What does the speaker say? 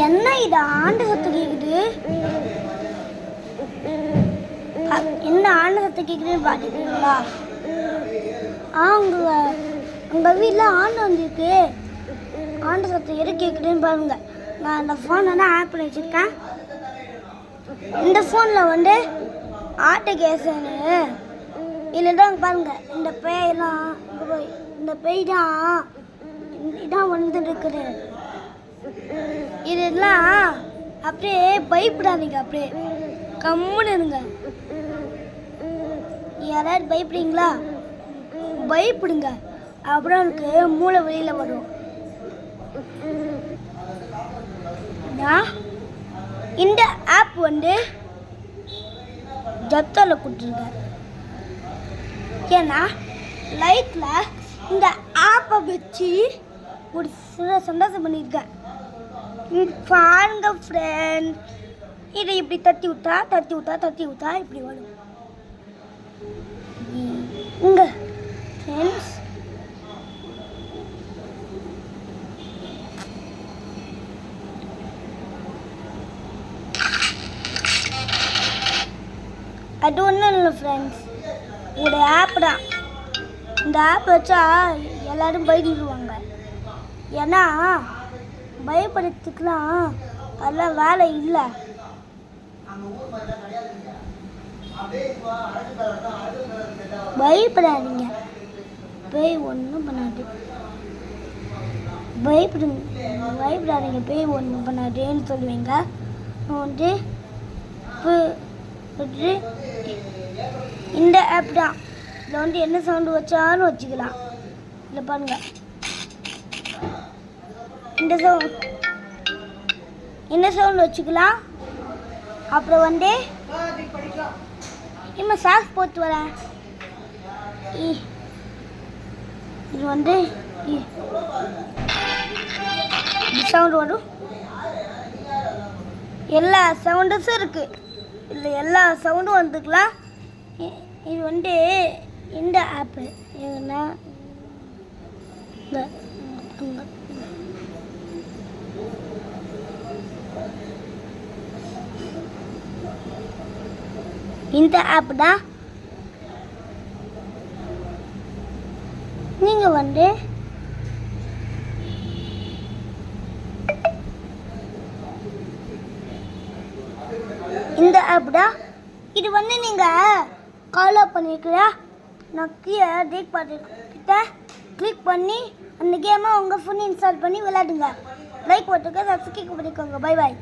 என்ன இது ஆண்டு சத்தம் கேக்குது? என்ன ஆண்டு சத்தம் கேக்குதுன்னு பாத்துக்கிறீங்களா? உங்க வீட்டுல ஆண்டு வந்துருக்கு. ஆண்டு சத்தம் எது கேக்குதுன்னு பாருங்க. நான் அந்த ஃபோன் ஆட் பண்ணி வச்சிருக்கேன். இந்த ஃபோனில் வந்து ஆட்டை கேசனு இல்லைதான் பாருங்க. இந்த பேயெல்லாம் இந்த பேய் தான் இதான் வந்துட்டு இருக்குது. இதெல்லாம் அப்படியே பயப்படாதீங்க, அப்படியே கம்முன்னு இருங்க. யாராவது பயப்படுறீங்களா? பயப்படுங்க, அப்புறம் எனக்கு மூளை வெளியில் வரும். இந்த ஆப் வந்து ஜப்தால கொடுத்துருக்காரு. ஏன்னா லைஃப்பில் இந்த ஆப்பை வச்சு ஒரு சில சந்தோஷம் பண்ணியிருக்கேன். பாருங்க ஃப்ரெண்ட், இதை இப்படி தட்டி விட்டா இப்படி வரும். இங்க ஃப்ரெண்ட்ஸ் அது ஒன்றும் இல்லை ஃப்ரெண்ட்ஸ், ஒரு ஆப் தான். இந்த ஆப் வச்சா எல்லோரும் பயந்துடுவாங்க. ஏன்னா பயப்படுறதுக்குலாம் அதெல்லாம் வேலை இல்லை. பயப்படாதீங்க, பேய் ஒன்றும் பண்ணாது. பயப்படாதீங்க, பேய் ஒன்றும் பண்ணாதுன்னு சொல்லுவீங்க. வந்து இந்த ஆப் தான். இதில் வந்து என்ன சவுண்டு வச்சாலும் வச்சுக்கலாம். இதில் பாருங்க, இந்த சவுண்ட் வச்சுக்கலாம். அப்புறம் வந்து இம்மா சாக்ஸ் போட்டு வரேன். இது வந்து சவுண்டு வரும். எல்லா சவுண்டஸும் இருக்கு. இல்லை எல்லா சவுண்டும் வந்துக்கலாம். இது வந்து இந்த ஆப்பு ஏன்னா இந்த ஆப் தான். நீங்க வந்து இந்த ஆப் தான். இது வந்து நீங்க கால் பண்ணிருக்கீங்களா? நான் கீழே டேட் பார்த்துக்கிட்ட கிளிக் பண்ணி அந்த கேமை உங்கள் ஃபோன் இன்ஸ்டால் பண்ணி விளையாடுங்க. லைக் போட்டுக்க, சப்ஸ்கிரைப் பண்ணிக்கோங்க. Bye bye.